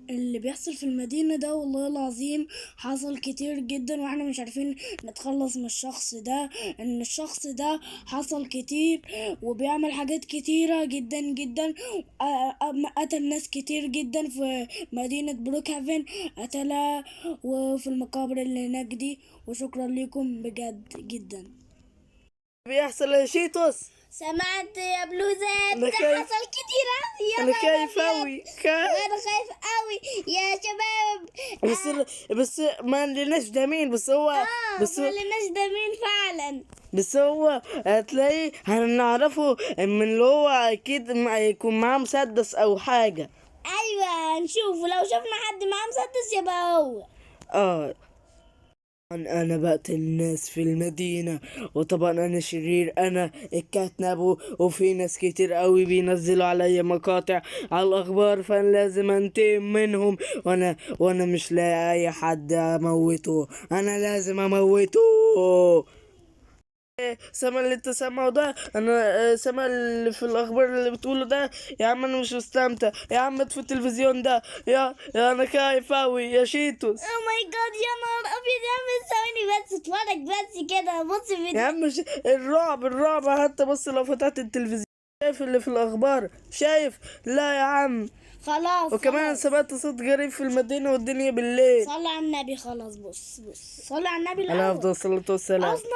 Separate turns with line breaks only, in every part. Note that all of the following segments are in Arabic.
اللي بيحصل في المدينة ده والله العظيم حصل كتير جدا، واحنا مش عارفين نتخلص من الشخص ده. ان الشخص ده حصل كتير وبيعمل حاجات كتيرة جدا جدا. قتل ناس كتير جدا في مدينة بروك هافن، قتلها وفي المقابر اللي هناك دي. وشكرا لكم بجد جدا.
بيحصل يا شيتوس؟
سمعت يا بلوزات؟
أنا
ده
خايف.
حصل كتير أوي يا
انا
نهار
خايف
أبيض.
اوي
انا خايف قوي يا شباب.
بس ما لناش ده مين، بس هو بس
ما لناش ده مين فعلا.
بس هو هتلاقيه هنعرفه من اللي هو اكيد ما يكون معاه مسدس او حاجة.
ايوه نشوف، لو شفنا حد معاه مسدس يبقى هو.
اه انا بقتل الناس في المدينة، وطبعا انا شرير، انا الكاتنب، وفي ناس كتير قوي بينزلوا عليا مقاطع على الاخبار، فانا لازم انتقم منهم. وانا مش لاقي اي حد اموته، انا لازم اموته. سامع اللي انت سامعه ده؟ انا سامع اللي في الاخبار اللي بتقوله ده. يا عم انا مش مستمتع، يا عم اطفي التلفزيون ده. يا انا خايف اوي يا شيتوس.
او ماي جاد يا نهار ابيض يا عم، ثواني بس اتفرج بس كده، بص في
يا عم مش الرعب حتى، بص لو فتحت التلفزيون شايف اللي في الاخبار؟ شايف؟ لا يا عم.
خلاص
وكمان
خلاص.
سمعت صوت غريب في المدينة والدنيا بالليل.
صلى على النبي. خلاص بص صلى على النبي
على
الاول.
افضل الصلاة والسلام.
اصلا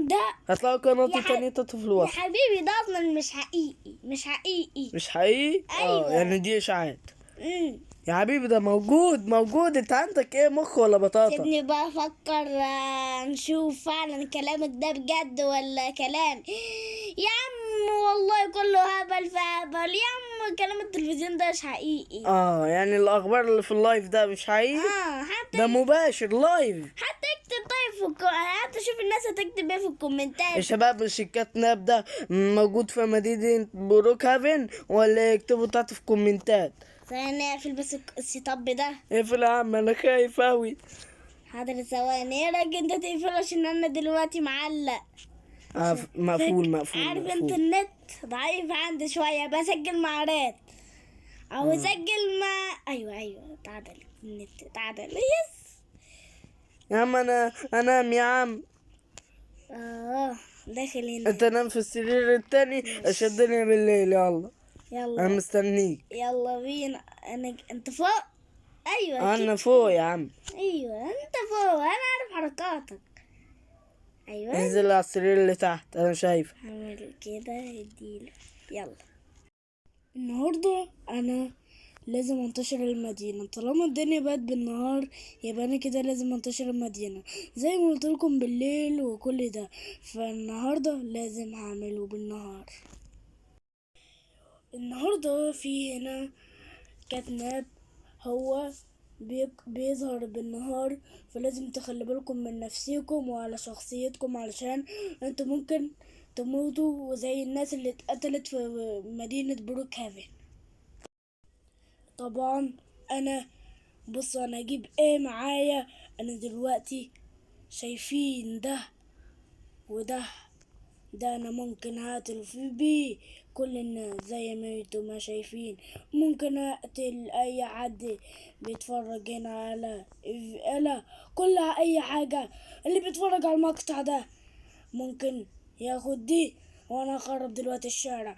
ده
هتلاقوا قناتي
يا
تانية في
يا
الوصف.
حبيبي ده اصلا مش حقيقي، مش حقيقي.
مش حقيقي؟
ايوه.
يعني دي اشاعات.
امم
يا حبيبي ده موجود. انت عندك ايه، مخ ولا بطاطا؟
سيبني بقى افكر، نشوف فعلا كلامك ده بجد ولا كلام. يا عم والله كله هبل في هبل يا عم، كلام التلفزيون ده مش حقيقي.
يعني الاخبار اللي في اللايف ده مش حقيقي.
حتى
ده مباشر لايف.
حتى اكتب طيب حتى شوف الناس هتكتب ايه في
يا
الكومنتات.
شباب مش الكاتناب ده موجود في مدينة بروك هافن، ولا يكتبوا تحت في الكومنتات.
ثواني اقفل بس السيت اب ده.
اقفل يا عم انا خايف اوي.
حاضر ثواني، ايه رايك انت تقفل عشان انا دلوقتي معلق.
مقفول
عارف انت
مقفول.
النت ضعيف عندي شوية، بسجل مع رات او اسجل مع ايوه تعدل النت، تعدل يس.
يا عم انا انام يا عم.
داخل هنا.
انت نام في السرير التاني عشان الدنيا بالليل. يلا
يلا
انا مستنيك.
يلا بينا. انت فوق. ايوه
انا
أكيد.
فوق يا عم.
ايوه انت فوق، انا عارف حركاتك. ايوه
انزل على السرير اللي تحت، انا شايف.
هعمل كده اديله. يلا النهارده انا لازم انتشر المدينة. طالما الدنيا بقت بالنهار يبقى انا كده لازم انتشر المدينة زي ما قلت لكم بالليل وكل ده. فالنهارده لازم هعمله بالنهار. النهارده في هنا كاتناب، هو بيظهر بالنهار، فلازم تخلي بالكم من نفسيكم وعلى شخصيتكم، علشان انتوا ممكن تموتوا زي الناس اللي اتقتلت في مدينة بروك هافن. طبعا انا بصوا انا اجيب ايه معايا. انا دلوقتي شايفين ده وده، ده انا ممكن هقتل في بيه كل الناس زي ما انتوا ما شايفين. ممكن اقتل اي حد بيتفرج هنا على كل اي حاجة. اللي بيتفرج على المقطع ده ممكن ياخد دي، وانا اخرب دلوقتي الشارع.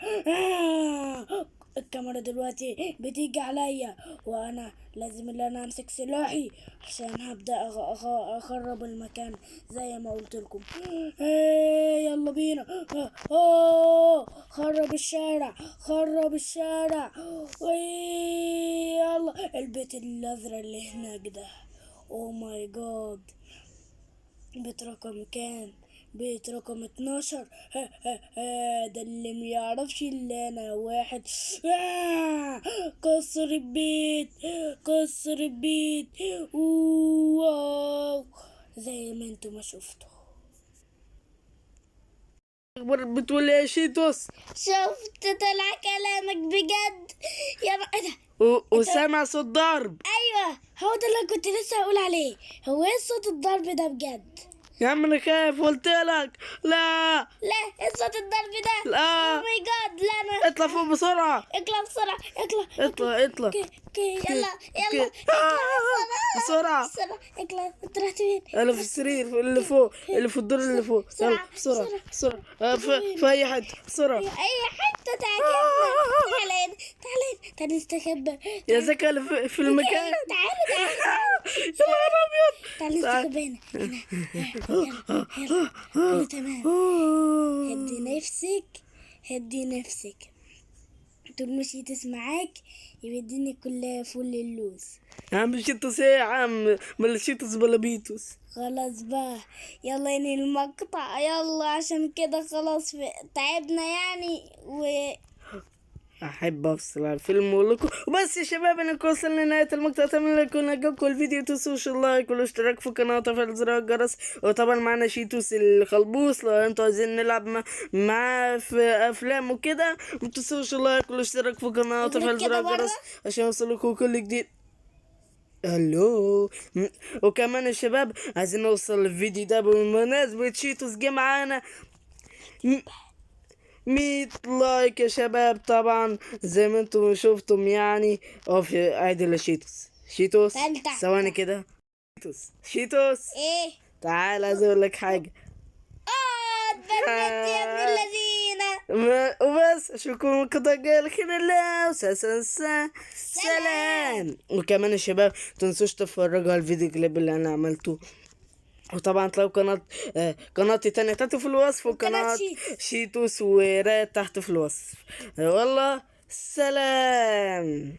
الكاميرا دلوقتي بتيجي عليا، وانا لازم ان انا امسك سلاحي عشان هبدأ اخرب المكان زي ما قلت لكم. يلا بينا. خرب الشارع، خرب الشارع. يلا البيت الازرق اللي هناك ده، او ماي جاد، بيت رقم كام؟ بيت رقم 12. ده اللي ميعرفش اللي انا واحد. كسر البيت، كسر البيت. واو زي ما انتوا ما شفتوا.
بتقول ايه يا شيتوس؟
شفت طلع كلامك بجد يا ايه ده؟
وسامع صوت ضرب.
ايوه هو ده اللي كنت لسه هقول عليه. هو ايه صوت الضرب ده بجد؟
يا عم انا خايف قلت لك. لا
لا، ايه صوت الضرب ده؟
لا
او ماي جاد، لا انا
اطلع فوق بسرعة.
اطلع بسرعة، اطلع
اطلع.
اوكي يلا يلا
اوكي. بسرعة.
بسرعة اطلع. انت رحت فين؟
انا في السرير اللي فوق، اللي في الدور اللي فوق. يلا بسرعة بسرعة. في اي حتة بسرعة.
اي حتة تعجبنا. تعال هنا، تعال هنا، تعال نستخبى.
يا زكا اللي في المكان.
تعال
يا نهار ابيض.
تعال نستخبى هنا. يلا كله تمام. هدي نفسك. طول ما شيتوس معاك يبقى الدنيا كلها فل اللوز.
يا عم شيتوس ايه يا عم؟ بلا شيتوس بلا بيتوس.
خلاص بقى، يلا ينهي المقطع يلا، عشان كده خلاص تعبنا يعني
احب افصل على الفيلم واقول لكم وبس يا شباب. انكم وصلنا لنهايه المقطع. اتمنى يكون عجبكم الفيديو. تنسوش اللايك والاشتراك في القناه وتفعيل زر الجرس. وطبعا معنا شيتوس الخلبوس لو انتوا عايزين نلعب معاه في افلام وكده. متنسوش اللايك والاشتراك في القناه وتفعيل زر الجرس عشان يوصلكم كل جديد. الو. وكمان يا شباب عايزين نوصل الفيديو ده بمناسبه شيتوس جه معانا 100 لايك يا شباب. طبعا زي ما انتم شفتم يعني. في عادل شيتوس ثواني كده. شيتوس
ايه؟
تعال عايز اقول لك حاجه.
اتبرمت يا ابن الذين.
وبس اشوفكم قطع خير الله سلام. وكمان يا شباب تنسوش تتفرجوا على الفيديو كليب اللي انا عملته. وطبعا تلاقوا قناتي تانية تحت في الوصف. وقناة شيتوس ورات تحت في الوصف. والله سلام.